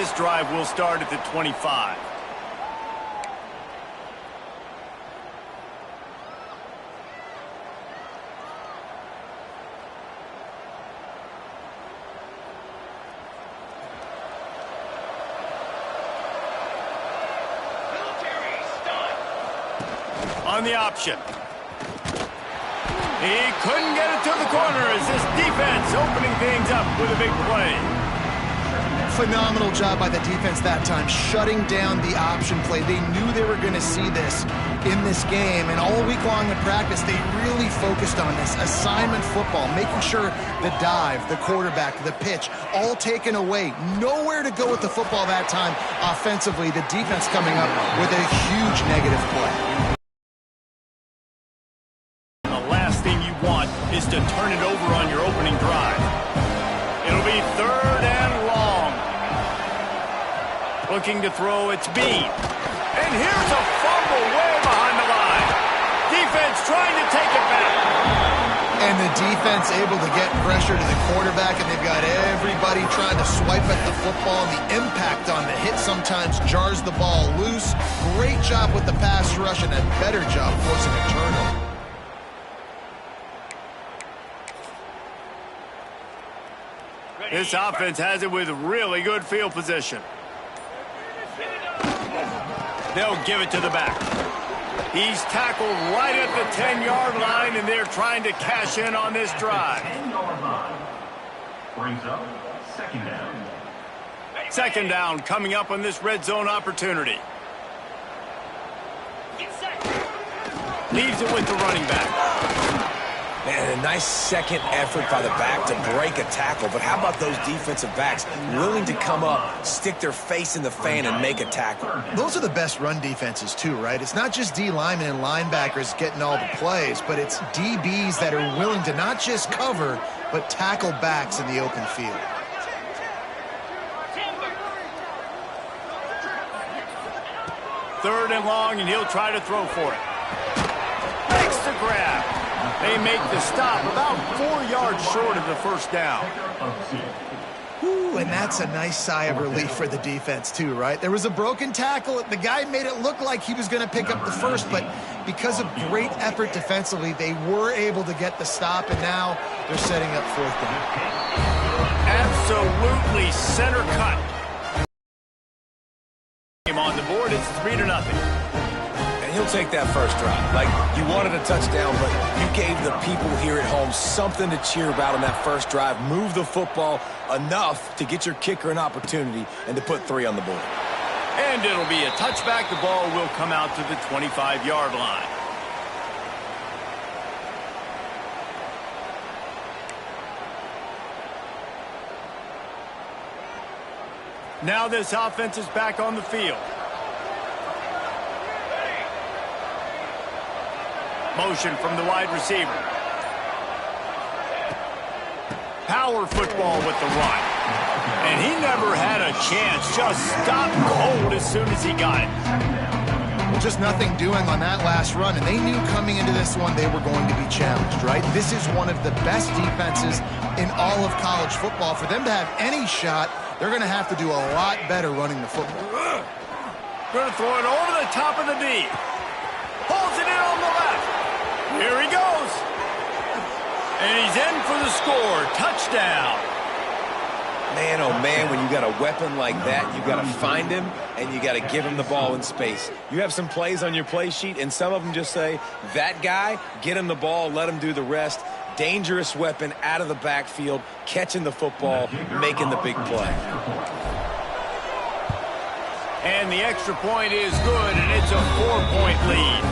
this drive will start at the 25. On the option. He couldn't get it to the corner as this defense opening things up with a big play. Phenomenal job by the defense that time, shutting down the option play. They knew they were going to see this in this game, and all week long in practice, they really focused on this assignment football, making sure the dive, the quarterback, the pitch, all taken away. Nowhere to go with the football that time offensively. The defense coming up with a huge negative play. Is to turn it over on your opening drive. It'll be 3rd and long. Looking to throw, it's Bean. And here's a fumble way behind the line. Defense trying to take it back. And the defense able to get pressure to the quarterback, and they've got everybody trying to swipe at the football. And the impact on the hit sometimes jars the ball loose. Great job with the pass rush and a better job forcing a turnover. This offense has it with really good field position. They'll give it to the back. He's tackled right at the 10-yard line, and they're trying to cash in on this drive. Brings up 2nd down. 2nd down coming up on this red zone opportunity. Leaves it with the running back. Man, a nice second effort by the back to break a tackle. But how about those defensive backs willing to come up, stick their face in the fan, and make a tackle? Those are the best run defenses, too, right? It's not just D linemen and linebackers getting all the plays, but it's DBs that are willing to not just cover, but tackle backs in the open field. Third and long, and he'll try to throw for it. Makes the grab. They make the stop about 4 yards short of the 1st down. Ooh, and that's a nice sigh of relief for the defense, too, right? There was a broken tackle. The guy made it look like he was going to pick up the first, but because of great effort defensively, they were able to get the stop, and now they're setting up 4th down. Absolutely center cut. On the board, it's 3-0. He'll take that first drive. Like, you wanted a touchdown, but you gave the people here at home something to cheer about on that first drive. Move the football enough to get your kicker an opportunity and to put 3 on the board. And it'll be a touchback. The ball will come out to the 25-yard line. Now this offense is back on the field. Motion from the wide receiver. Power football with the run. And he never had a chance. Just stopped cold as soon as he got it. Well, just nothing doing on that last run, and they knew coming into this one they were going to be challenged, right? This is one of the best defenses in all of college football. For them to have any shot, they're going to have to do a lot better running the football. Going to throw it over the top of the D. Holds it in on the left. Here he goes. And he's in for the score. Touchdown. Man, oh man, when you got a weapon like that, you got to find him and you got to give him the ball in space. You have some plays on your play sheet, and some of them just say, that guy, get him the ball, let him do the rest. Dangerous weapon out of the backfield, catching the football, making the big play. And the extra point is good, and it's a 4-point lead.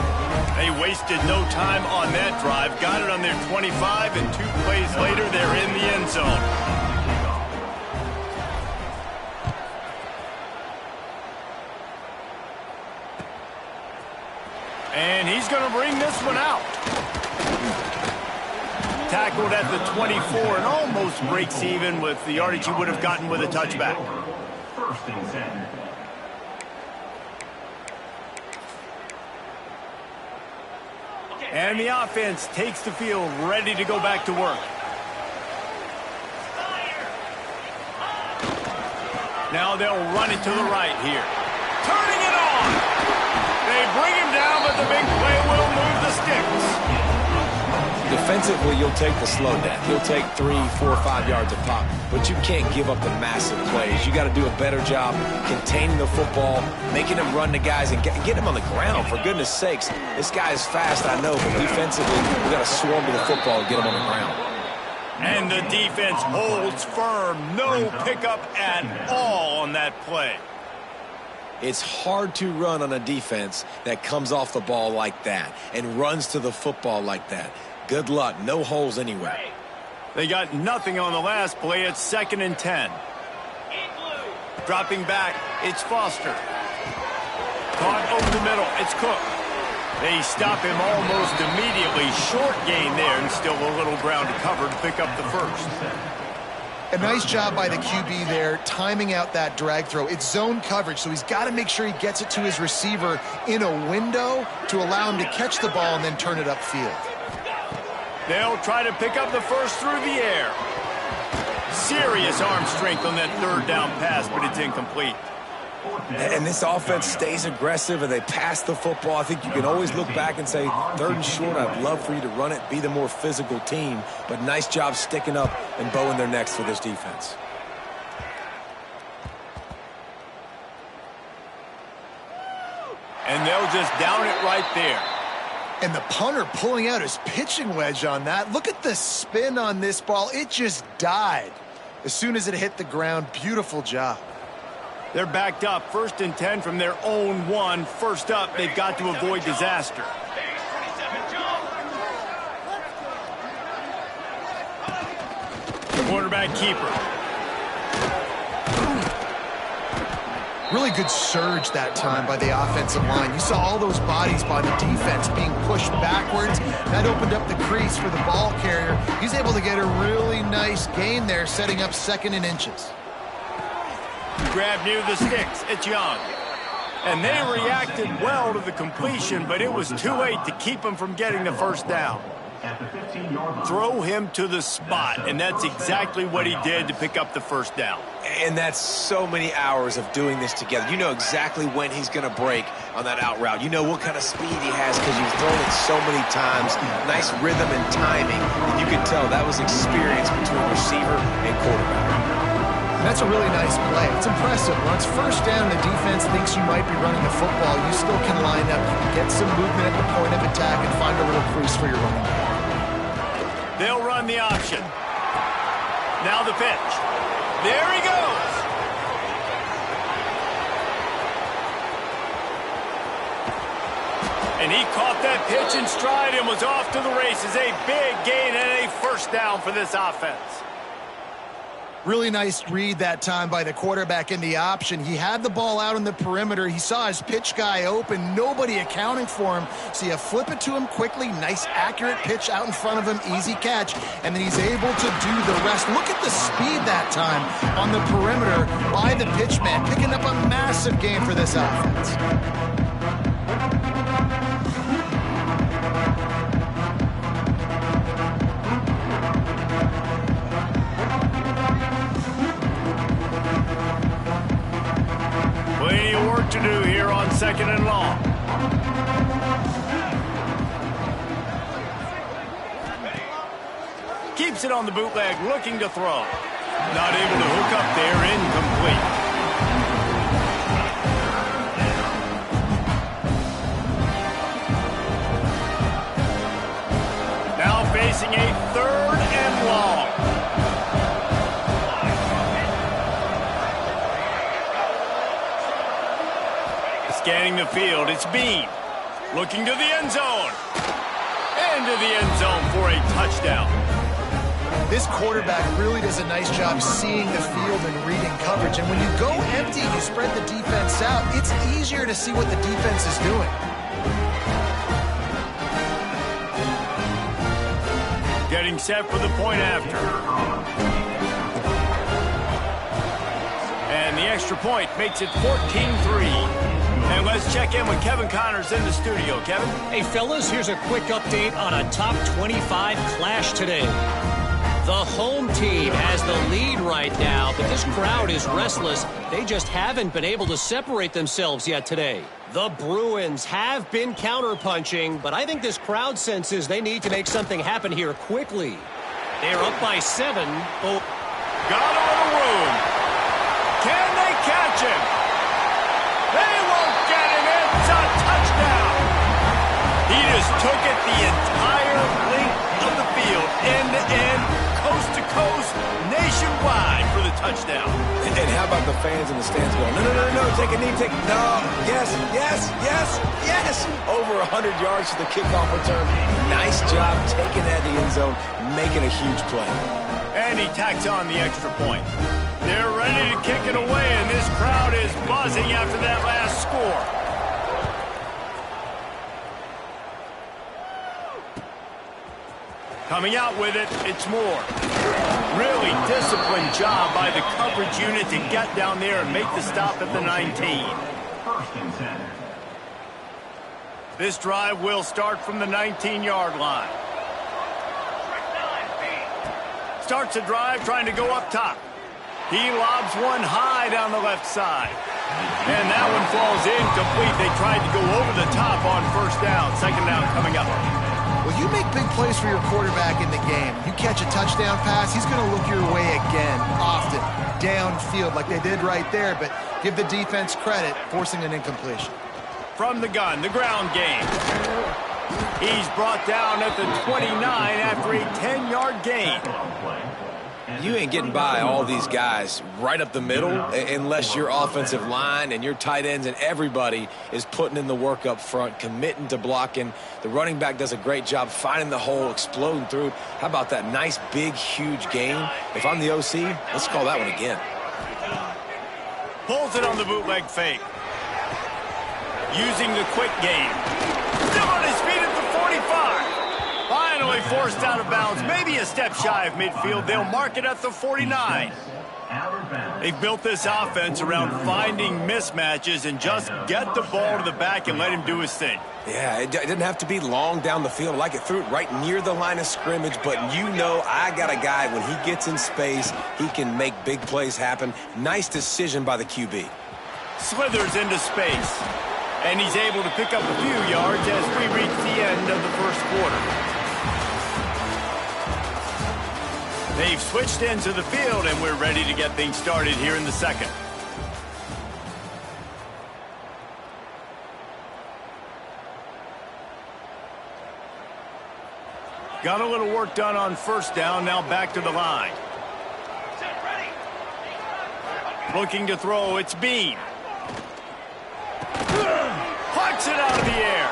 They wasted no time on that drive. Got it on their 25, and 2 plays later, they're in the end zone. And he's going to bring this one out. Tackled at the 24 and almost breaks even with the yardage he would have gotten with a touchback. 1st and 10. And the offense takes the field, ready to go back to work. Now they'll run it to the right here. Turning it on. They bring him down, but the big play will move the sticks. Defensively, you'll take the slow down. You'll take 3, 4, 5 yards a pop, but you can't give up the massive plays. You got to do a better job containing the football, making them run the guys, and get them on the ground, for goodness sakes. This guy is fast, I know, but defensively, we got to swarm to the football and get him on the ground. And the defense holds firm. No pickup at all on that play. It's hard to run on a defense that comes off the ball like that and runs to the football like that. Good luck. No holes anywhere. They got nothing on the last play. It's 2nd and 10. Dropping back, it's Foster. Caught over the middle, it's Cook. They stop him almost immediately. Short gain there, and still a little ground to cover to pick up the first. A nice job by the QB there, timing out that drag throw. It's zone coverage, so he's got to make sure he gets it to his receiver in a window to allow him to catch the ball and then turn it upfield. They'll try to pick up the first through the air. Serious arm strength on that 3rd down pass, but it's incomplete. And this offense stays aggressive, and they pass the football. I think you can always look back and say, 3rd and short, I'd love for you to run it, be the more physical team. But nice job sticking up and bowing their necks for this defense. And they'll just down it right there. And the punter pulling out his pitching wedge on that. Look at the spin on this ball. It just died as soon as it hit the ground. Beautiful job. They're backed up. 1st and 10 from their own 1. First up, they've got to avoid disaster. The quarterback keeper. Really good surge that time by the offensive line. You saw all those bodies by the defense being pushed backwards. That opened up the crease for the ball carrier. He's able to get a really nice gain there, setting up 2nd and inches. Grab near the sticks. It's Young. And they reacted well to the completion, but it was too late to keep him from getting the first down. Throw him to the spot, and that's exactly what he did to pick up the first down. And that's so many hours of doing this together. You know exactly when he's going to break on that out route. You know what kind of speed he has because you've thrown it so many times. Nice rhythm and timing. And you can tell that was experience between receiver and quarterback. That's a really nice play. It's impressive. Once first down, the defense thinks you might be running the football. You still can line up. You can get some movement at the point of attack and find a little crease for your running back. They'll run the option. Now the pitch. There he goes. And he caught that pitch in stride and was off to the races. A big gain and a first down for this offense. Really nice read that time by the quarterback in the option. He had the ball out on the perimeter. He saw his pitch guy open, nobody accounting for him. So you flip it to him quickly, nice accurate pitch out in front of him, easy catch, and then he's able to do the rest. Look at the speed that time on the perimeter by the pitchman, picking up a massive gain for this offense. Plenty of work to do here on 2nd and long. Keeps it on the bootleg, looking to throw. Not able to hook up there, incomplete. Now facing a 3rd and long. Scanning the field, it's Bean. Looking to the end zone. Into the end zone for a touchdown. This quarterback really does a nice job seeing the field and reading coverage. And when you go empty, you spread the defense out, it's easier to see what the defense is doing. Getting set for the point after. And the extra point makes it 14-3. And let's check in with Kevin Connors in the studio. Kevin? Hey, fellas, here's a quick update on a top 25 clash today. The home team has the lead right now, but this crowd is restless. They just haven't been able to separate themselves yet today. The Bruins have been counterpunching, but I think this crowd senses they need to make something happen here quickly. They're up by 7. Oh. Got a little room. Can they catch him? They won't get him. It's a touchdown. He just took it the entire length of the field, end to end, coast to coast, nationwide for the touchdown. And how about the fans in the stands going, no, take a knee, no, yes. Over 100 yards to the kickoff return. Nice job taking that to the end zone, making a huge play. And he tacks on the extra point. They're ready to kick it away, and this crowd is buzzing after that last score. Coming out with it, it's Moore. Really disciplined job by the coverage unit to get down there and make the stop at the 19. First and 10. This drive will start from the 19-yard line. Starts a drive trying to go up top. He lobs one high down the left side. And that one falls incomplete. They tried to go over the top on first down. Second down coming up. Well, you make big plays for your quarterback in the game. You catch a touchdown pass, he's going to look your way again, often, downfield like they did right there, but give the defense credit, forcing an incompletion. From the gun, the ground game. He's brought down at the 29 after a 10-yard gain. You ain't getting by all these guys right up the middle unless your offensive line and your tight ends and everybody is putting in the work up front, committing to blocking. The running back does a great job finding the hole, exploding through. How about that nice, big, huge gain? If I'm the OC, let's call that one again. Pulls it on the bootleg fake. Using the quick game. Still on his feet at the 45. Finally forced out of bounds. Maybe a step shy of midfield. They'll mark it at the 49. They've built this offense around finding mismatches and just get the ball to the back and let him do his thing. Yeah, it didn't have to be long down the field. Like it threw it right near the line of scrimmage, but you know I got a guy, when he gets in space, he can make big plays happen. Nice decision by the QB. Slithers into space, and he's able to pick up a few yards as we reach the end of the first quarter. They've switched into the field, and we're ready to get things started here in the second. Got a little work done on first down, now back to the line. Looking to throw, it's Bean. Plucks it out of the air.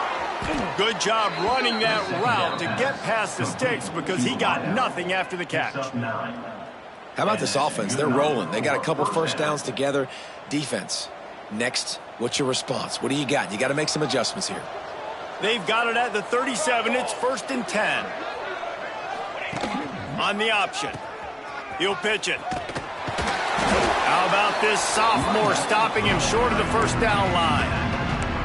Good job running that route to get past the sticks because he got nothing after the catch. How about this offense? They're rolling. They got a couple first downs together. Defense, next, what's your response? What do you got? You got to make some adjustments here. They've got it at the 37. It's 1st and 10. On the option. He'll pitch it. How about this sophomore stopping him short of the first down line?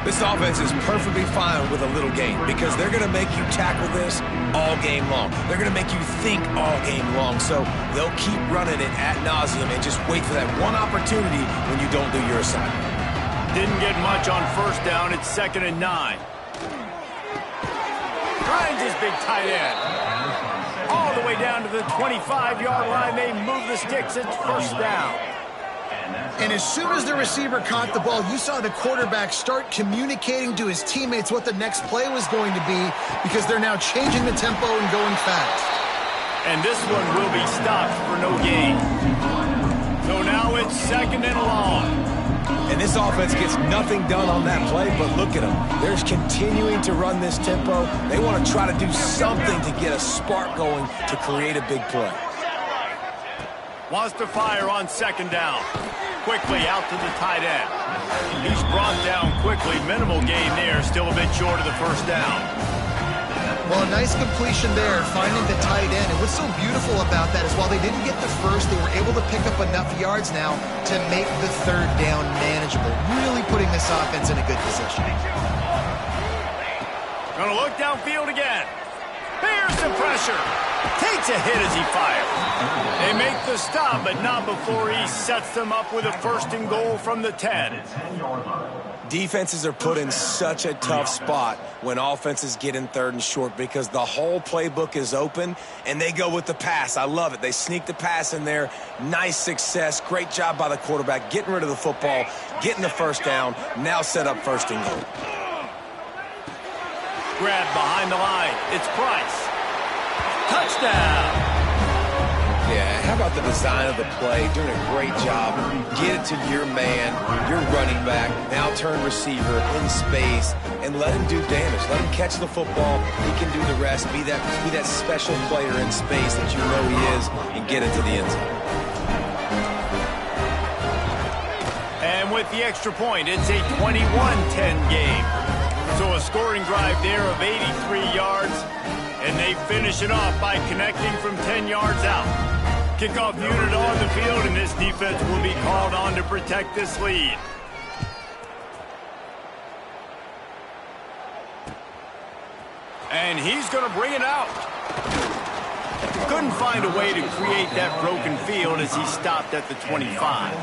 This offense is perfectly fine with a little game because they're going to make you tackle this all game long. They're going to make you think all game long. So they'll keep running it ad nauseum and just wait for that one opportunity when you don't do your assignment. Didn't get much on first down. It's 2nd and 9. Finds his big tight end. All the way down to the 25-yard line. They move the sticks. It's first down. And as soon as the receiver caught the ball, you saw the quarterback start communicating to his teammates what the next play was going to be because they're now changing the tempo and going fast. And this one will be stopped for no gain. So now it's 2nd and long. And this offense gets nothing done on that play, but look at them. They're continuing to run this tempo. They want to try to do something to get a spark going to create a big play. Wants to fire on 2nd down. Quickly out to the tight end. He's brought down quickly. Minimal gain there. Still a bit short of the first down. Well, a nice completion there, finding the tight end. And what's so beautiful about that is while they didn't get the first, they were able to pick up enough yards now to make the 3rd down manageable. Really putting this offense in a good position. Gonna look downfield again. Here's the pressure. Takes a hit as he fires. They make the stop, but not before he sets them up with a 1st and goal from the 10. Defenses are put in such a tough spot when offenses get in 3rd and short because the whole playbook is open and they go with the pass. I love it. They sneak the pass in there. Nice success. Great job by the quarterback getting rid of the football, getting the 1st down, now set up 1st and goal. Grab behind the line. It's Price. Touchdown. Yeah, how about the design of the play? Doing a great job. Get it to your man, your running back, now turn receiver in space, and let him do damage. Let him catch the football. He can do the rest. Be that special player in space that you know he is, and get it to the end zone. And with the extra point, it's a 21-10 game. So a scoring drive there of 83 yards, and they finish it off by connecting from 10 yards out. Kickoff unit on the field, and this defense will be called on to protect this lead. And he's going to bring it out. Couldn't find a way to create that broken field as he stopped at the 25.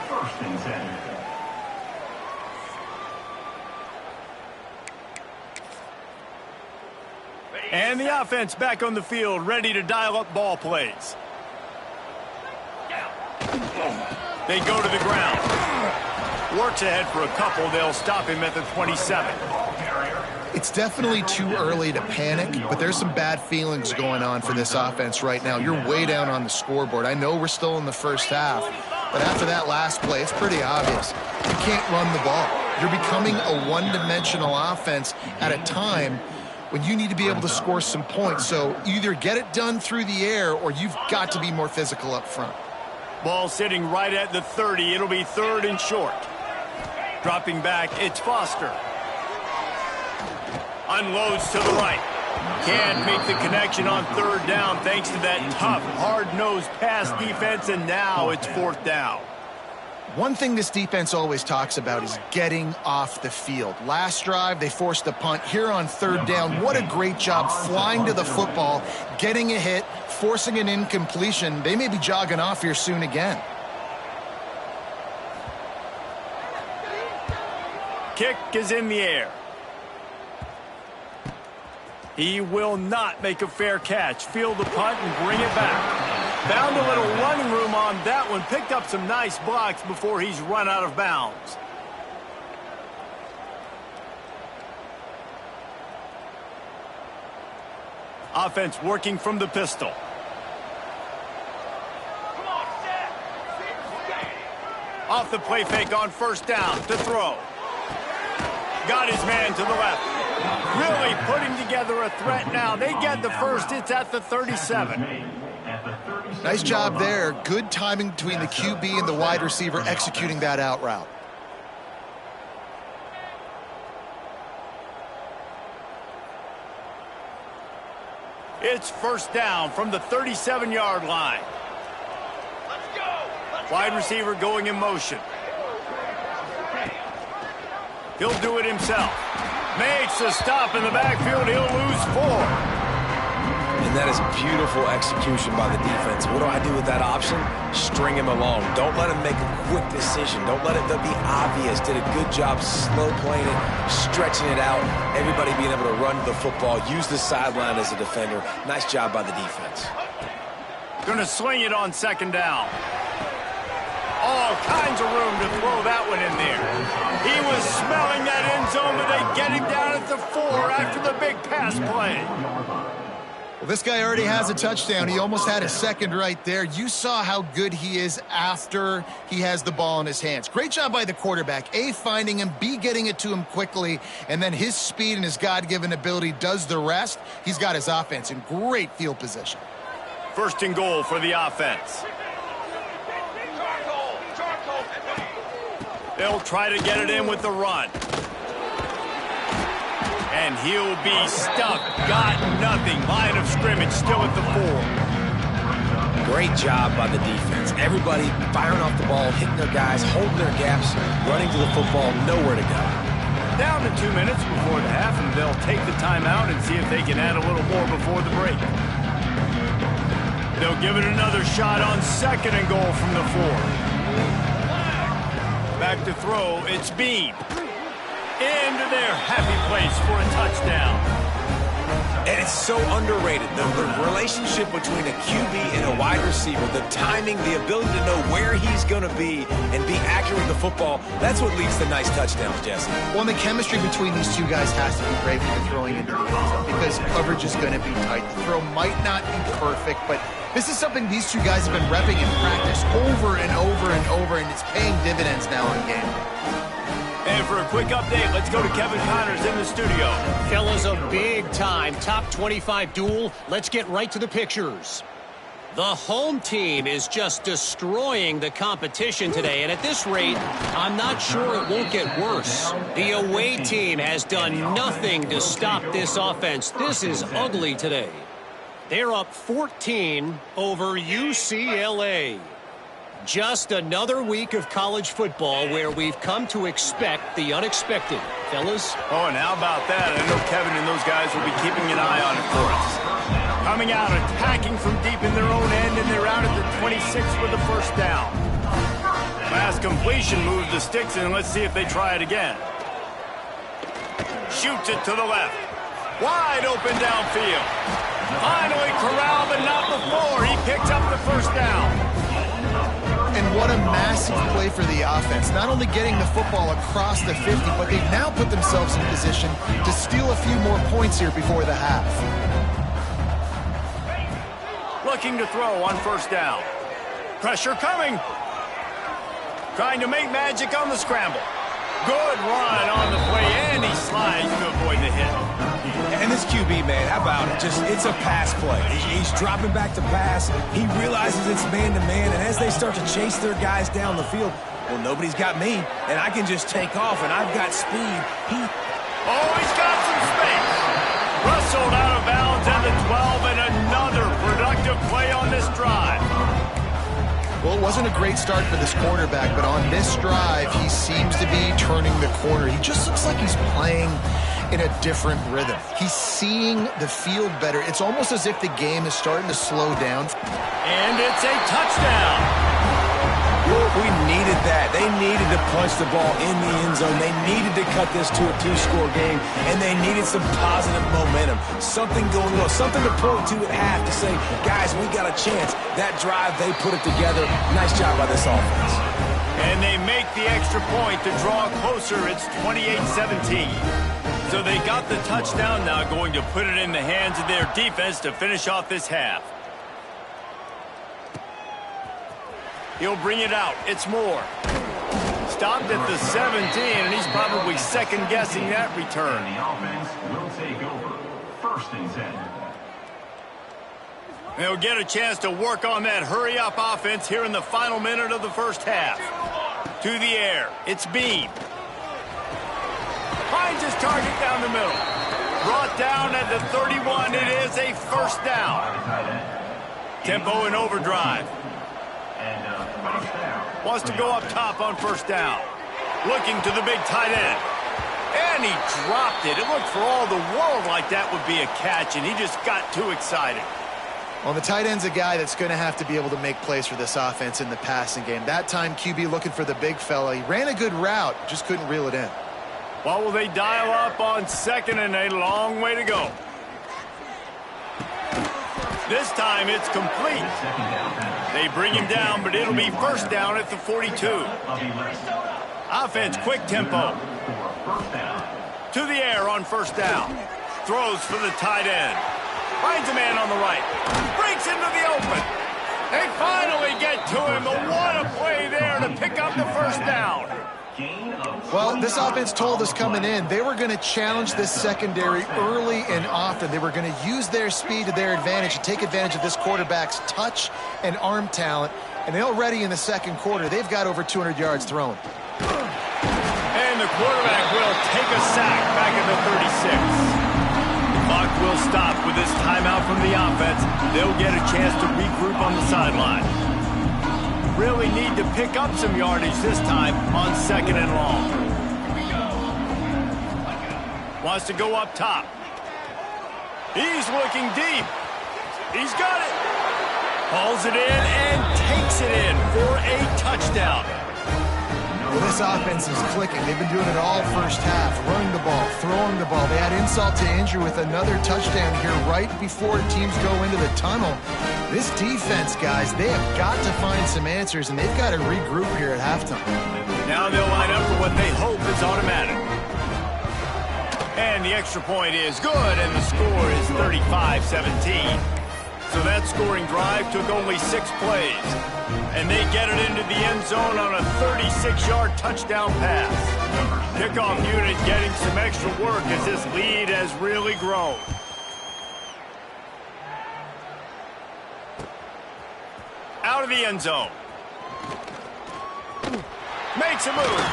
First and 10. And the offense back on the field, ready to dial up ball plays. They go to the ground. Works ahead for a couple. They'll stop him at the 27. It's definitely too early to panic, but there's some bad feelings going on for this offense right now. You're way down on the scoreboard. I know we're still in the 1st half, but after that last play, it's pretty obvious. You can't run the ball. You're becoming a one-dimensional offense at a time when you need to be able to score some points. So either get it done through the air or you've got to be more physical up front. Ball sitting right at the 30. It'll be 3rd and short. Dropping back, it's Foster. Unloads to the right. Can't make the connection on 3rd down thanks to that tough, hard-nosed pass defense, and now it's 4th down. One thing this defense always talks about is getting off the field. Last drive, they forced a punt. Here on 3rd down, what a great job flying to the football, getting a hit, forcing an incompletion. They may be jogging off here soon again. Kick is in the air. He will not make a fair catch. Field the punt and bring it back. Found a little running room on that one. Picked up some nice blocks before he's run out of bounds. Offense working from the pistol. Off the play fake on 1st down to throw. Got his man to the left. Really putting together a threat now. They get the 1st. It's at the 37. Nice job there. Good timing between the QB and the wide receiver executing that out route. It's 1st down from the 37-yard line. Wide receiver going in motion. He'll do it himself. Makes a stop in the backfield. He'll lose 4. And that is beautiful execution by the defense. What do I do with that option? String him along. Don't let him make a quick decision. Don't let it be obvious. Did a good job slow playing it, stretching it out. Everybody being able to run the football, use the sideline as a defender. Nice job by the defense. Going to swing it on 2nd down. All kinds of room to throw that one in there. He was smelling that end zone, but they get him down at the 4 after the big pass play. Well, this guy already has a touchdown. He almost had a 2nd right there. You saw how good he is after he has the ball in his hands. Great job by the quarterback. A, finding him, B, getting it to him quickly, and then his speed and his God-given ability does the rest. He's got his offense in great field position. 1st and goal for the offense. They'll try to get it in with the run. And he'll be stuck. Got nothing. Line of scrimmage still at the 4. Great job by the defense. Everybody firing off the ball, hitting their guys, holding their gaps, running to the football, nowhere to go. Down to 2 minutes before the half, and they'll take the timeout and see if they can add a little more before the break. They'll give it another shot on 2nd and goal from the 4. Back to throw, it's Bean. Into their happy place for a touchdown. And it's so underrated, the relationship between a QB and a wide receiver, the timing, the ability to know where he's going to be and be accurate with the football, that's what leads to nice touchdowns, Jesse. Well, and the chemistry between these two guys has to be great when you're throwing into the end zone because coverage is going to be tight. The throw might not be perfect, but this is something these two guys have been repping in practice over and over and over, and it's paying dividends now in game. And for a quick update, let's go to Kevin Connors in the studio. Fellas, a big-time top 25 duel. Let's get right to the pictures. The home team is just destroying the competition today, and at this rate, I'm not sure it won't get worse. The away team has done nothing to stop this offense. This is ugly today. They're up 14 over UCLA. Just another week of college football where we've come to expect the unexpected. Fellas? Oh, and how about that? I know Kevin and those guys will be keeping an eye on it for us. Coming out, attacking from deep in their own end, and they're out at the 26 for the first down. Pass completion moves the sticks, and let's see if they try it again. Shoots it to the left. Wide open downfield. Finally corralled, but not before. He picks up the first down. And what a massive play for the offense. Not only getting the football across the 50, but they've now put themselves in position to steal a few more points here before the half. Looking to throw on first down. Pressure coming. Trying to make magic on the scramble. Good run on the play, and he slides to avoid the hit. And this QB, man, how about it? It's a pass play. He's dropping back to pass. He realizes it's man-to-man, and as they start to chase their guys down the field, well, nobody's got me, and I can just take off, and I've got speed. Oh, he's got some space. Rustled out of bounds at the 12, and another productive play on this drive. Well, it wasn't a great start for this quarterback, but on this drive, he seems to be turning the corner. He just looks like he's playing in a different rhythm. He's seeing the field better. It's almost as if the game is starting to slow down. And it's a touchdown. We needed that. They needed to punch the ball in the end zone. They needed to cut this to a 2-score game, and they needed some positive momentum. Something going well, something to point to at half to say, guys, we got a chance. That drive, they put it together. Nice job by this offense. And they make the extra point to draw closer. It's 28-17. So they got the touchdown, now going to put it in the hands of their defense to finish off this half. He'll bring it out. It's Moore. Stopped at the 17, and he's probably second-guessing that return. The offense will take over. 1st and 10. They'll get a chance to work on that hurry-up offense here in the final minute of the first half. To the air. It's Bean. Finds his target down the middle. Brought down at the 31. It is a first down. Tempo in overdrive. Wants to go up top on first down. Looking to the big tight end. And he dropped it. It looked for all the world like that would be a catch, and he just got too excited. Well, the tight end's a guy that's going to have to be able to make plays for this offense in the passing game. That time, QB looking for the big fella. He ran a good route, just couldn't reel it in. Well, will they dial up on second, and a long way to go. This time it's complete. They bring him down, but it'll be first down at the 42. Offense, quick tempo. To the air on first down. Throws for the tight end. Finds a man on the right. Breaks into the open. They finally get to him. But what a play there to pick up the first down. Well, this offense told us coming in they were going to challenge this secondary early and often. They were going to use their speed to their advantage and take advantage of this quarterback's touch and arm talent. And already in the second quarter, they've got over 200 yards thrown. And the quarterback will take a sack back at the 36. The clock will stop with this timeout from the offense. They'll get a chance to regroup on the sideline. Really need to pick up some yardage this time on second and long. Wants to go up top. He's looking deep. He's got it. Hauls it in and takes it in for a touchdown. Well, this offense is clicking. They've been doing it all first half, running the ball, throwing the ball. They add insult to injury with another touchdown here right before teams go into the tunnel. This defense, guys, they have got to find some answers, and they've got to regroup here at halftime. Now they'll line up for what they hope is automatic. And the extra point is good, and the score is 35-17. So that scoring drive took only 6 plays. And they get it into the end zone on a 36-yard touchdown pass. Kickoff unit getting some extra work as this lead has really grown. Out of the end zone. Makes a move.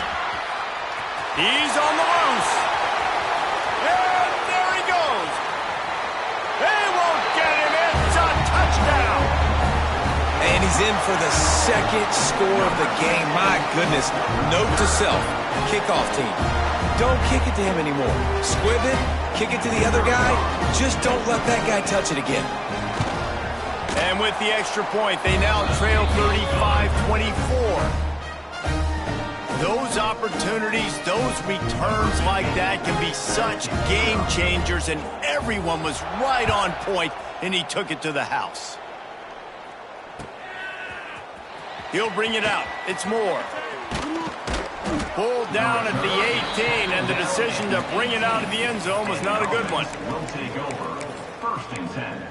He's on the loose. And there he goes. They won't get him. It's a touchdown. And he's in for the second score of the game. My goodness. Note to self, kickoff team. Don't kick it to him anymore. Squib it, kick it to the other guy. Just don't let that guy touch it again. And with the extra point, they now trail 35-24. Those opportunities, those returns like that can be such game changers, and everyone was right on point, and he took it to the house. He'll bring it out. It's Moore. Pulled down at the 18, and the decision to bring it out of the end zone was not a good one. Will take over. First and 10.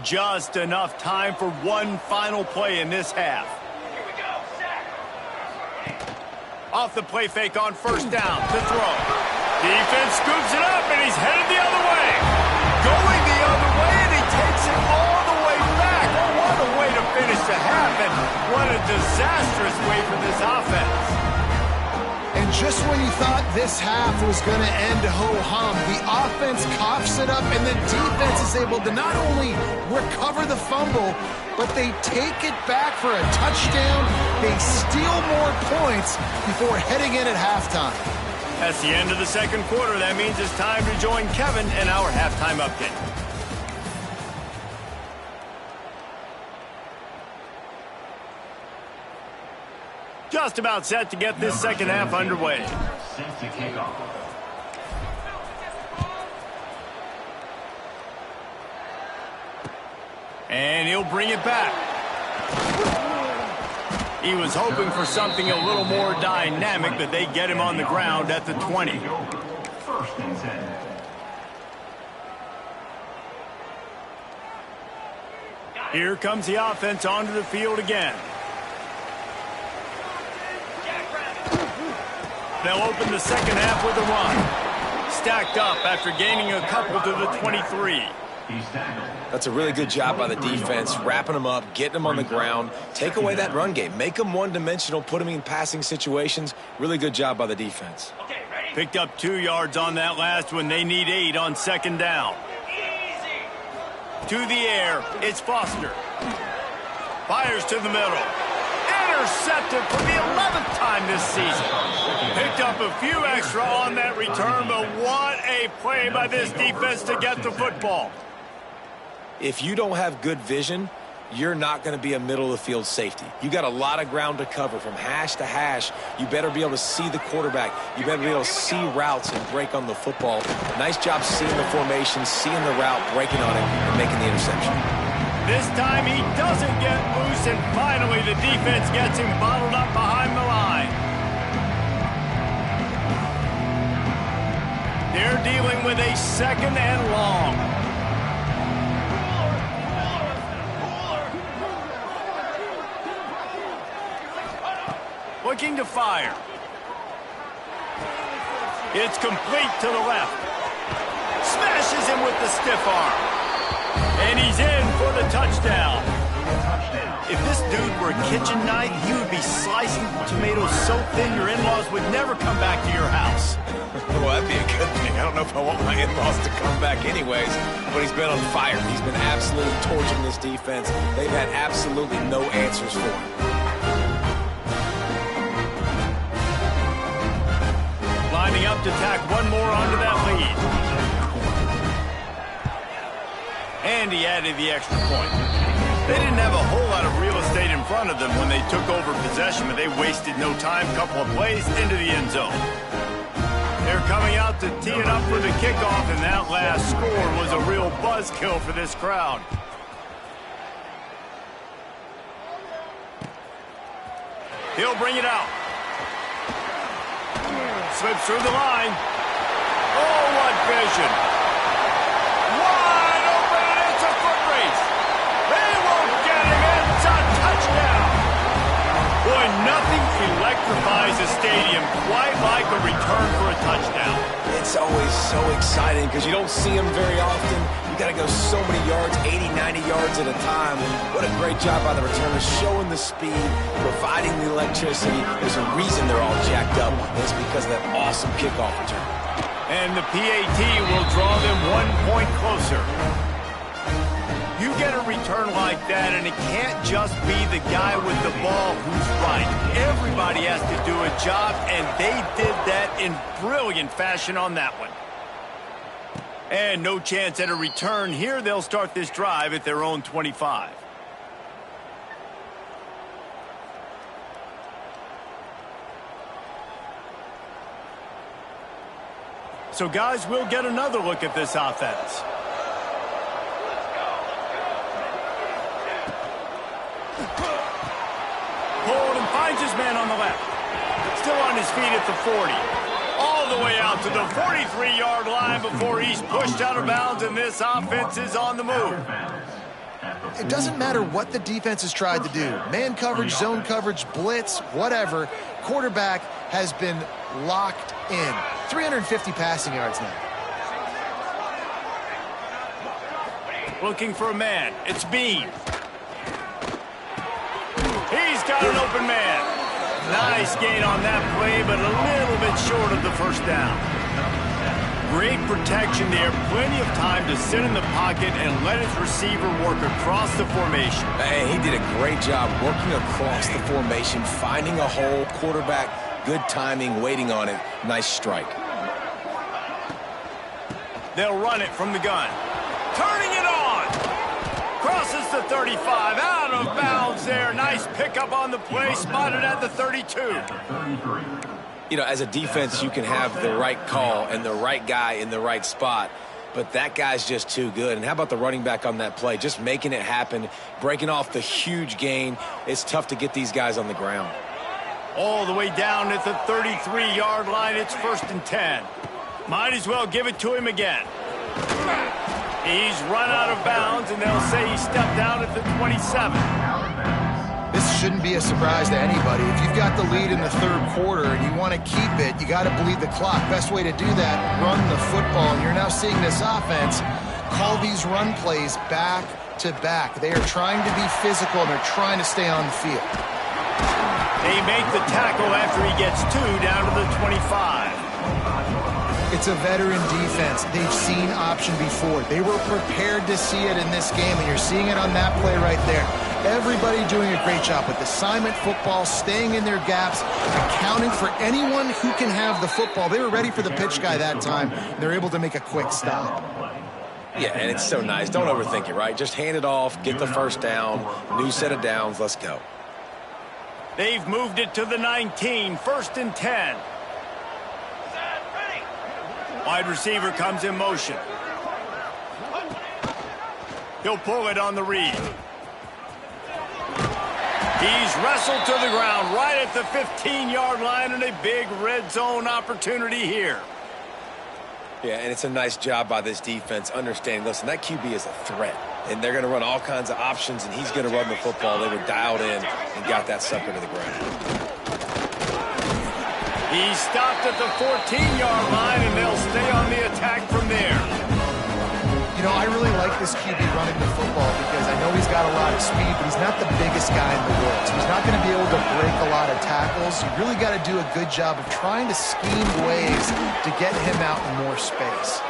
Just enough time for one final play in this half. Off the play fake on first down to throw. Defense scoops it up, and he's headed the other way. Going the other way, and he takes it all the way back. Oh, what a way to finish the half, and what a disastrous way for this offense. And just when you thought this half was going to end ho-hum, the offense coughs it up, and the defense is able to not only recover the fumble, but they take it back for a touchdown. They steal more points before heading in at halftime. That's the end of the second quarter. That means it's time to join Kevin in our halftime update. Just about set to get this second half underway. Set to kick off. And he'll bring it back. He was hoping for something a little more dynamic, but they get him on the ground at the 20. First and 10. Here comes the offense onto the field again. They'll open the second half with a run. Stacked up after gaining a couple to the 23. That's a really good job by the defense, wrapping them up, getting them on the ground. Take away that run game. Make them one-dimensional, put them in passing situations. Really good job by the defense. Picked up 2 yards on that last one. They need 8 on second down. To the air, it's Foster. Fires to the middle. Intercepted for the 11th time this season. Picked up a few extra on that return, but what a play by this defense to get the football. If you don't have good vision, you're not going to be a middle-of-the-field safety. You got a lot of ground to cover from hash to hash. You better be able to see the quarterback. You better be able to see routes and break on the football. Nice job seeing the formation, seeing the route, breaking on it, and making the interception. This time he doesn't get loose, and finally the defense gets him bottled up behind the line. They're dealing with a second and long. Looking to fire. It's complete to the left. Smashes him with the stiff arm. And he's in for the touchdown. If this dude were a kitchen knife, he would be slicing tomatoes so thin your in-laws would never come back to your house. Well, that'd be a good thing. I don't know if I want my in-laws to come back anyways, but he's been on fire. He's been absolutely torching this defense. They've had absolutely no answers for him. Lining up to tack one more onto that lead. And he added the extra point. They didn't have a whole lot of real estate in front of them when they took over possession, but they wasted no time. Couple of plays into the end zone. They're coming out to tee it up for the kickoff, and that last score was a real buzzkill for this crowd. He'll bring it out. Slips through the line. Oh, what vision. Wide open, and it's a foot race. They won't get him. It's a touchdown. Boy, nothing electrifies a stadium quite like a return for a touchdown. It's always so exciting because you don't see them very often. You got to go so many yards, 80, 90 yards at a time. What a great job by the returners, showing the speed, providing the electricity. There's a reason they're all jacked up, and it's because of that awesome kickoff return. And the PAT will draw them 1 point closer. You get a return like that, and it can't just be the guy with the ball who's right. Everybody has to do a job, and they did that in brilliant fashion on that one. And no chance at a return here. They'll start this drive at their own 25. So, guys, we'll get another look at this offense. Holden finds his man on the left. Still on his feet at the 40. All the way out to the 43-yard line before he's pushed out of bounds, and this offense is on the move. It doesn't matter what the defense has tried to do. Man coverage, zone coverage, blitz, whatever. Quarterback has been locked in. 350 passing yards now. Looking for a man. It's Bean. He's got an open man. Nice gain on that play, but a little bit short of the first down. Great protection there. Plenty of time to sit in the pocket and let his receiver work across the formation. Hey, he did a great job working across the formation, finding a hole, quarterback, good timing, waiting on it. Nice strike. They'll run it from the gun. Turning it on. Crosses the 35, out of bounds there. Nice pickup on the play, spotted at the 32. You know, as a defense, you can have the right call and the right guy in the right spot, but that guy's just too good. And how about the running back on that play? Just making it happen, breaking off the huge gain. It's tough to get these guys on the ground. All the way down at the 33-yard line, it's 1st and 10. Might as well give it to him again. He's run out of bounds, and they'll say he stepped out at the 27. This shouldn't be a surprise to anybody. If you've got the lead in the third quarter and you want to keep it, you got to bleed the clock. Best way to do that, run the football. And you're now seeing this offense call these run plays back to back. They are trying to be physical, and they're trying to stay on the field. They make the tackle after he gets 2 down to the 25. It's a veteran defense. They've seen option before. They were prepared to see it in this game, and you're seeing it on that play right there. Everybody doing a great job with assignment football, staying in their gaps, accounting for anyone who can have the football. They were ready for the pitch guy that time. They're able to make a quick stop. Yeah, and it's so nice. Don't overthink it, right? Just hand it off, get the first down, new set of downs, let's go. They've moved it to the 19, 1st and 10. Wide receiver comes in motion. He'll pull it on the read. He's wrestled to the ground right at the 15-yard line, and a big red zone opportunity here. Yeah, and it's a nice job by this defense understanding, listen, that QB is a threat, and they're going to run all kinds of options, and he's going to run the football. They were dialed in and got that sucker to the ground. He's stopped at the 14-yard line, and they'll stay on the attack from there. You know, I really like this QB running the football because I know he's got a lot of of speed, but he's not the biggest guy in the world. So he's not going to be able to break a lot of tackles. You really got to do a good job of trying to scheme ways to get him out in more space.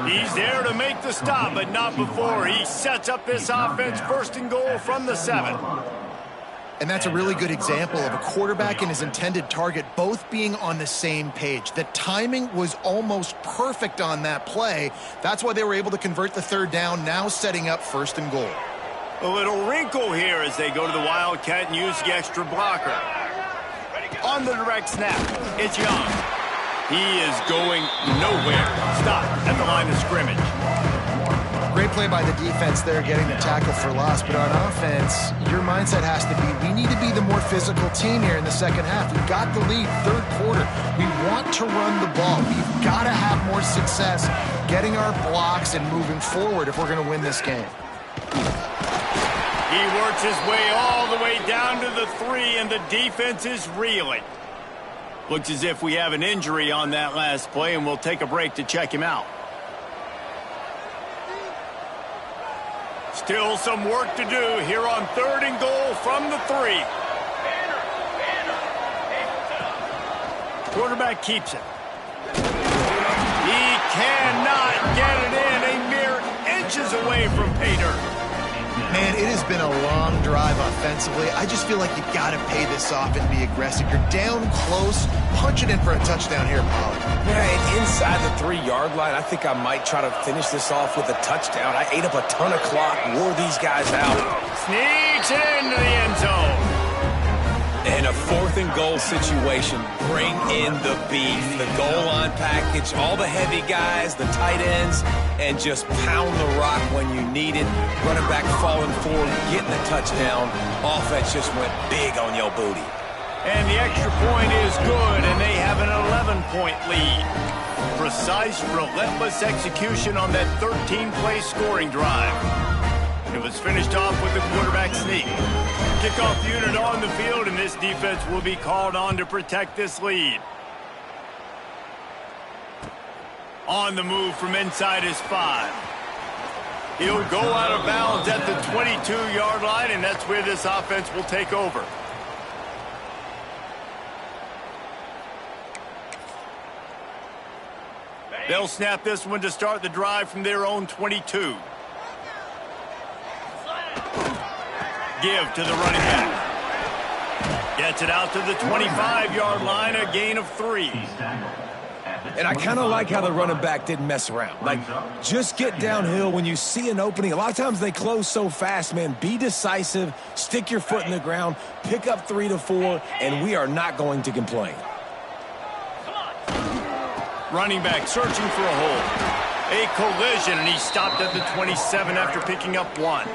He's there to make the stop, but not before he sets up this offense 1st and goal from the 7. And that's a really good example of a quarterback and his intended target both being on the same page. The timing was almost perfect on that play. That's why they were able to convert the 3rd down, now setting up 1st and goal. A little wrinkle here as they go to the Wildcat and use the extra blocker. On the direct snap, it's Young. He is going nowhere. Stop at the line of scrimmage. Great play by the defense there, getting the tackle for loss. But on offense, your mindset has to be, we need to be the more physical team here in the second half. We've got the lead, 3rd quarter. We want to run the ball. We've got to have more success getting our blocks and moving forward if we're going to win this game. He works his way all the way down to the 3, and the defense is reeling. Looks as if we have an injury on that last play, and we'll take a break to check him out. Still some work to do here on 3rd and goal from the 3. Quarterback keeps it. He cannot get it in, a mere inches away from pay dirt. Man, it has been a long drive offensively. I just feel like you got to pay this off and be aggressive. You're down close. Punch it in for a touchdown here, Pollard. Yeah, and inside the 3-yard line, I think I might try to finish this off with a touchdown. I ate up a ton of clock, wore these guys out. Sneaks it into the end zone. In a 4th and goal situation, bring in the beef, the goal line package, all the heavy guys, the tight ends, and just pound the rock when you need it. Running back falling forward, getting the touchdown. Offense just went big on your booty. And the extra point is good, and they have an 11-point lead. Precise, relentless execution on that 13-play scoring drive. It was finished off with the quarterback sneak. Kickoff unit on the field, and this defense will be called on to protect this lead. On the move from inside his 5. He'll go out of bounds at the 22-yard line, and that's where this offense will take over. They'll snap this one to start the drive from their own 22. Give to the running back. Gets it out to the 25-yard line, a gain of 3. And I kind of like how the running back didn't mess around. Like, just get downhill when you see an opening. A lot of times they close so fast, man. Be decisive, stick your foot in the ground, pick up 3 to 4, and we are not going to complain. Running back searching for a hole. A collision, and he stopped at the 27 after picking up 1.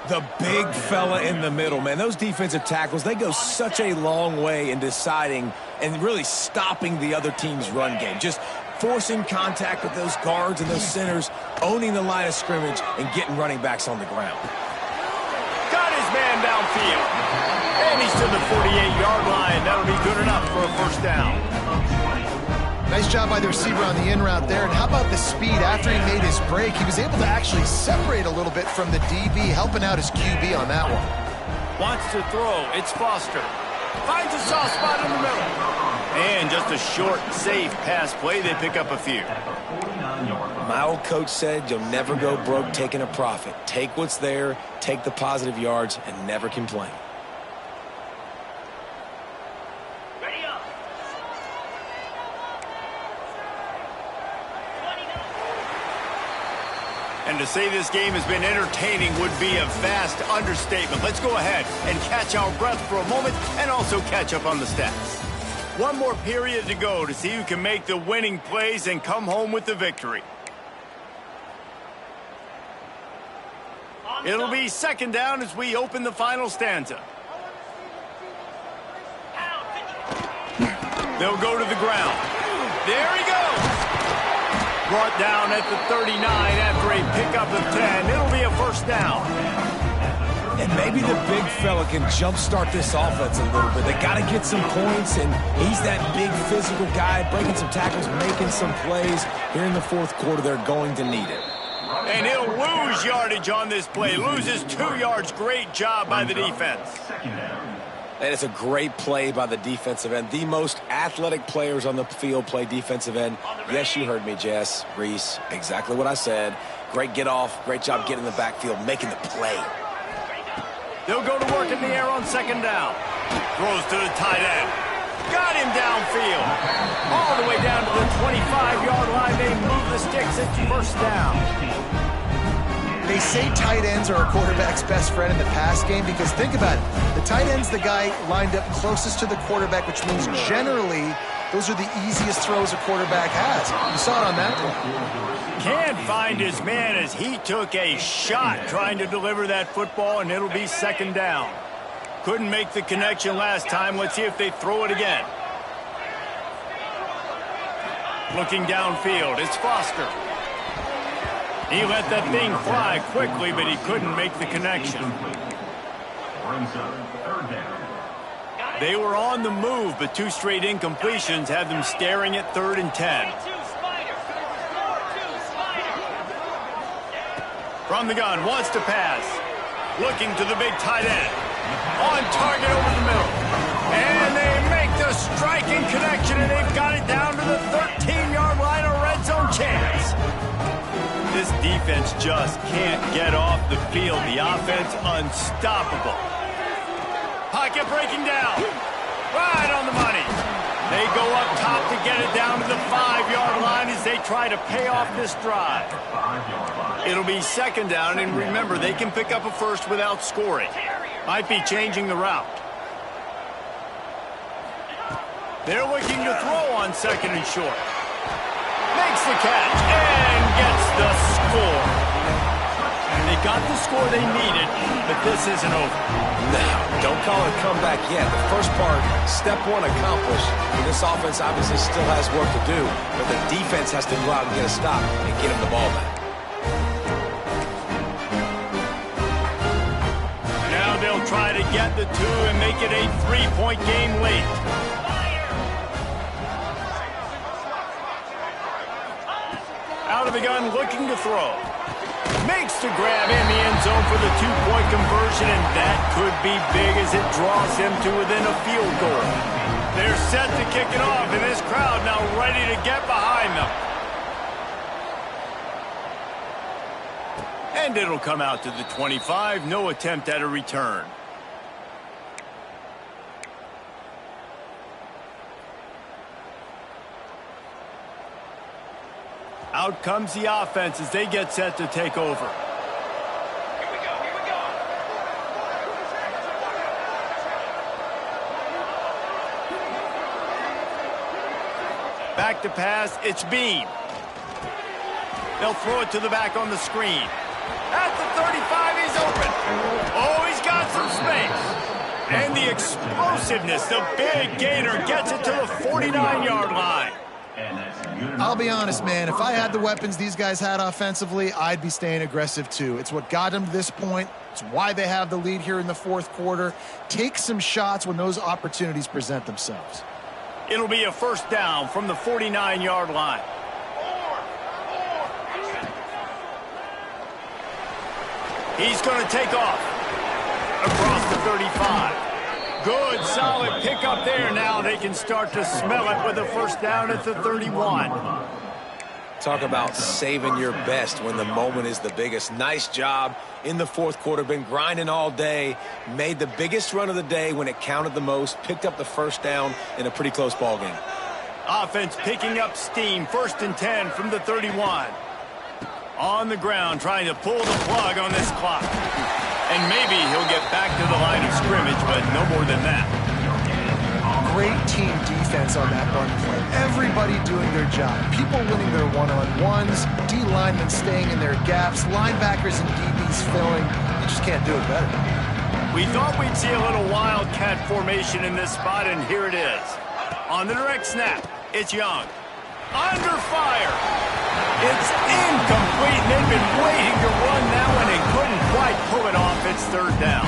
The big fella in the middle, man. Those defensive tackles, they go such a long way in deciding and really stopping the other team's run game. Just forcing contact with those guards and those centers, owning the line of scrimmage, and getting running backs on the ground. Got his man downfield. And he's to the 48-yard line. That'll be good enough for a 1st down. Nice job by the receiver on the in route there. And how about the speed after he made his break? He was able to actually separate a little bit from the DB, helping out his QB on that one. Wants to throw. It's Foster. Finds a soft spot in the middle. And just a short, safe pass play. They pick up a few. My old coach said you'll never go broke taking a profit. Take what's there, take the positive yards, and never complain. And to say this game has been entertaining would be a vast understatement. Let's go ahead and catch our breath for a moment and also catch up on the stats. One more period to go to see who can make the winning plays and come home with the victory. It'll be 2nd down as we open the final stanza. They'll go to the ground. There he goes. Brought down at the 39 after a pickup of 10. It'll be a 1st down. And maybe the big fella can jumpstart this offense a little bit. They got to get some points, and he's that big physical guy, breaking some tackles, making some plays. Here in the 4th quarter, they're going to need it. And he'll lose yardage on this play. Loses 2 yards. Great job by the defense. And it's a great play by the defensive end. The most athletic players on the field play defensive end. Yes, you heard me, Jess, Reese. Exactly what I said. Great get off. Great job getting in the backfield, making the play. They'll go to work in the air on 2nd down. Throws to the tight end. Got him downfield. All the way down to the 25-yard line. They move the sticks. It's 1st down. They say tight ends are a quarterback's best friend in the pass game because think about it. The tight end's the guy lined up closest to the quarterback, which means generally those are the easiest throws a quarterback has. You saw it on that play. Can't find his man as he took a shot trying to deliver that football, and it'll be 2nd down. Couldn't make the connection last time. Let's see if they throw it again. Looking downfield, it's Foster. He let that thing fly quickly, but he couldn't make the connection. They were on the move, but 2 straight incompletions have them staring at 3rd and 10. From the gun, wants to pass. Looking to the big tight end. On target over the middle. And they make the striking connection, and they've got it down to the 13-yard line, a red zone chance. This defense just can't get off the field. The offense unstoppable. Pocket breaking down. Right on the money. They go up top to get it down to the 5-yard line as they try to pay off this drive. It'll be 2nd down, and remember, they can pick up a first without scoring. Might be changing the route. They're looking to throw on 2nd and short. Makes the catch and gets the score. They got the score they needed, but this isn't over. No, don't call it a comeback yet. The first part, step 1 accomplished. This offense obviously still has work to do, but the defense has to go out and get a stop and get him the ball back. Now they'll try to get the 2 and make it a 3-point game late. Out of the gun, looking to throw. Makes the grab in the end zone for the 2-point conversion, and that could be big as it draws them to within a field goal. They're set to kick it off, and this crowd now ready to get behind them. And it'll come out to the 25. No attempt at a return. Out comes the offense as they get set to take over. Here we go. Back to pass, it's Bean. They'll throw it to the back on the screen. At the 35, he's open. Oh, he's got some space. And the explosiveness, the big gainer gets it to the 49-yard line. I'll be honest, man. If I had the weapons these guys had offensively, I'd be staying aggressive too. It's what got them to this point. It's why they have the lead here in the 4th quarter. Take some shots when those opportunities present themselves. It'll be a 1st down from the 49-yard line. He's going to take off across the 35. Good, solid pickup there. Now they can start to smell it with a 1st down at the 31. Talk about saving your best when the moment is the biggest. Nice job in the 4th quarter. Been grinding all day. Made the biggest run of the day when it counted the most. Picked up the 1st down in a pretty close ball game. Offense picking up steam. 1st and 10 from the 31. On the ground trying to pull the plug on this clock. And maybe he'll get back to the line of scrimmage, but no more than that. Great team defense on that run play. Everybody doing their job. People winning their one-on-ones, D-linemen staying in their gaps, linebackers and DBs filling. You just can't do it better. We thought we'd see a little wildcat formation in this spot, and here it is. On the direct snap, it's Young. Under fire. It's incomplete, and they've been waiting to run that one and couldn't quite pull it off. It's 3rd down.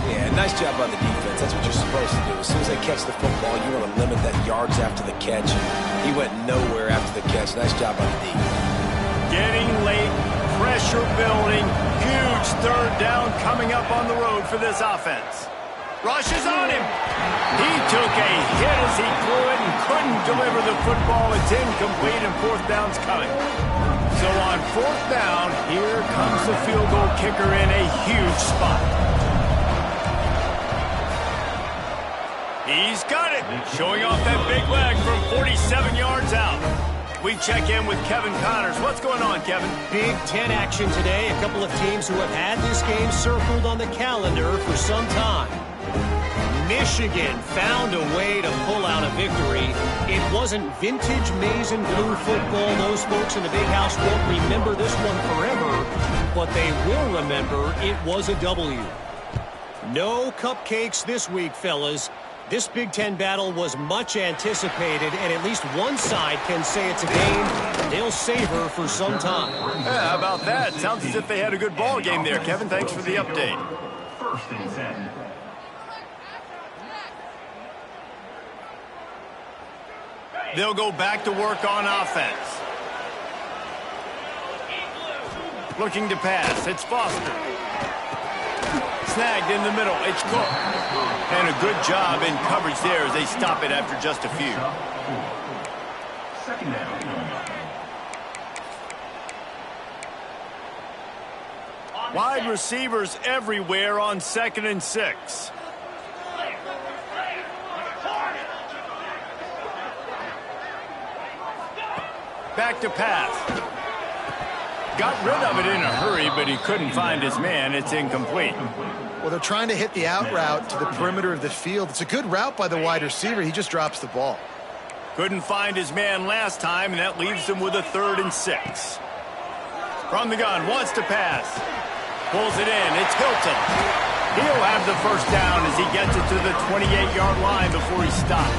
Yeah, nice job by the defense. That's what you're supposed to do. As soon as they catch the football, you want to limit that yards after the catch. He went nowhere after the catch. Nice job by the D. Getting late, pressure building. Huge third down coming up on the road for this offense. Rushes on him. He took a hit as he threw it and couldn't deliver the football. It's incomplete and fourth down's coming. So on fourth down, here comes the field goal kicker in a huge spot. He's got it, showing off that big leg from 47 yards out. We check in with Kevin Connors. What's going on, Kevin? Big Ten action today. A couple of teams who have had this game circled on the calendar for some time. Michigan found a way to pull out a victory. It wasn't vintage maize and blue football. Those folks in the big house won't remember this one forever, but they will remember it was a W. No cupcakes this week, fellas. This Big Ten battle was much anticipated, and at least one side can say it's a game they'll savor for some time. Yeah, how about that? Sounds as if they had a good ball game there, Kevin. Thanks for the update. First and 10. They'll go back to work on offense. Looking to pass. It's Foster. Snagged in the middle. It's Cook. And a good job in coverage there as they stop it after just a few. Second down. Wide receivers everywhere on 2nd and 6. Back to pass. Got rid of it in a hurry, but he couldn't find his man. It's incomplete. Well, they're trying to hit the out route to the perimeter of the field. It's a good route by the wide receiver. He just drops the ball. Couldn't find his man last time, and that leaves him with a 3rd and 6. From the gun, wants to pass. Pulls it in. It's Hilton. He'll have the first down as he gets it to the 28-yard line before he stops.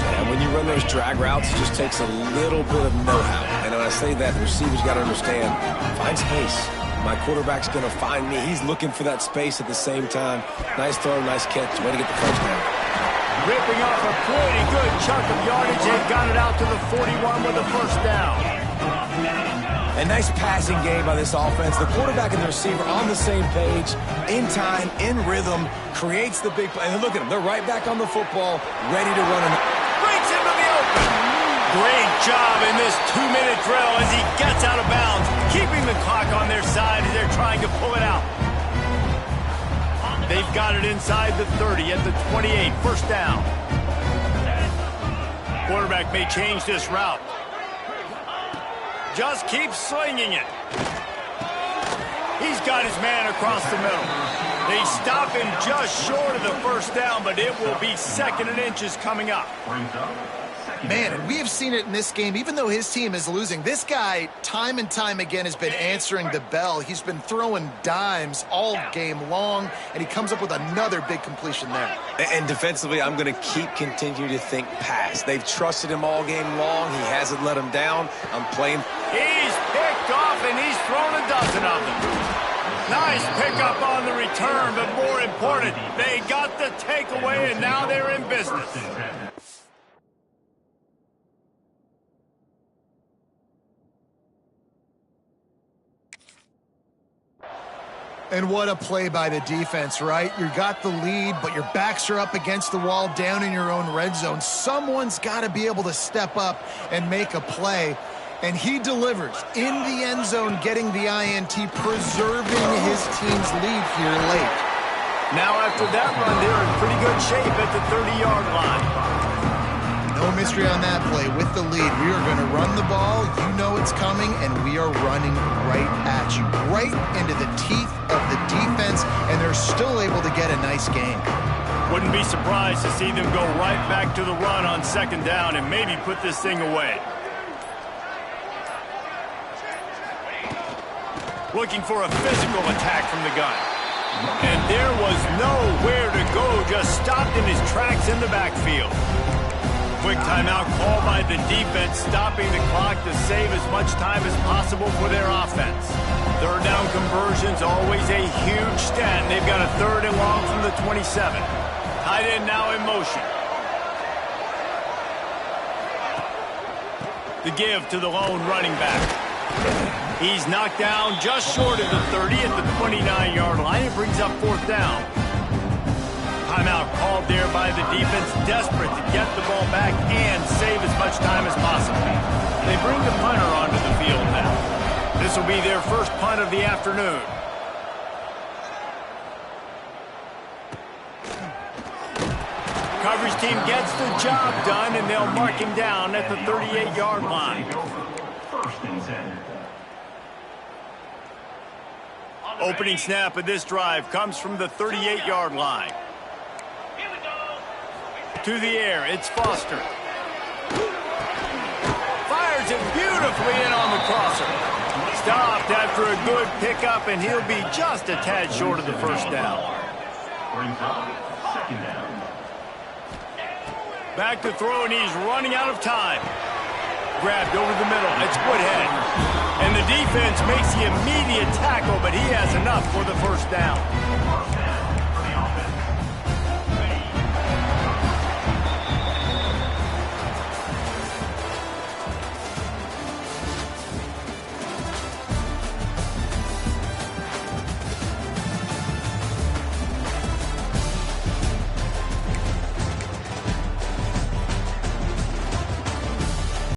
And when you run those drag routes, it just takes a little bit of know-how. And when I say that, the receiver's got to understand, find space. My quarterback's going to find me. He's looking for that space at the same time. Nice throw, nice catch. Way to get the first down. Ripping off a pretty good chunk of yardage. They got it out to the 41 with a first down. A nice passing game by this offense. The quarterback and the receiver on the same page, in time, in rhythm, creates the big play. And look at them. They're right back on the football, ready to run. Breaks into the open. Great job in this 2-minute drill as he gets out of bounds, keeping the clock on their side as they're trying to pull it out. They've got it inside the 30 at the 28. First down. Quarterback may change this route. Just keeps slinging it. He's got his man across the middle. They stop him just short of the first down, but it will be 2nd and inches coming up. Man, and we have seen it in this game, even though his team is losing. This guy, time and time again, has been answering the bell. He's been throwing dimes all game long, and he comes up with another big completion there. And defensively, I'm going to continue to think pass. They've trusted him all game long. He hasn't let him down. I'm playing. He's picked off, and he's thrown a dozen of them. Nice pickup on the return, but more important, they got the takeaway, and now they're in business. And what a play by the defense, right? You got the lead, but your backs are up against the wall down in your own red zone. Someone's got to be able to step up and make a play. And he delivers in the end zone, getting the INT, preserving his team's lead here late. Now after that run, they're in pretty good shape at the 30-yard line. No mystery on that play. With the lead, we are going to run the ball. You know it's coming, and we are running right at you, right into the teeth of the defense, and they're still able to get a nice gain. Wouldn't be surprised to see them go right back to the run on 2nd down and maybe put this thing away. Looking for a physical attack from the gun. And there was nowhere to go, just stopped in his tracks in the backfield. Quick timeout call by the defense, stopping the clock to save as much time as possible for their offense. 3rd down conversion's always a huge stat. They've got a 3rd and long from the 27. Tight end now in motion. The give to the lone running back. He's knocked down just short of the 30 at the 29-yard line. It brings up fourth down. Timeout called there by the defense, desperate to get the ball back and save as much time as possible. They bring the punter onto the field now. This will be their first punt of the afternoon. Coverage team gets the job done, and they'll mark him down at the 38-yard line. First and 10. Opening snap of this drive comes from the 38-yard line. To the air, it's Foster. Fires it beautifully in on the crosser. Stopped after a good pickup, and he'll be just a tad short of the first down. Brings up second down. Back to throw, and he's running out of time. Grabbed over the middle. It's Woodhead. And the defense makes the immediate tackle, but he has enough for the first down.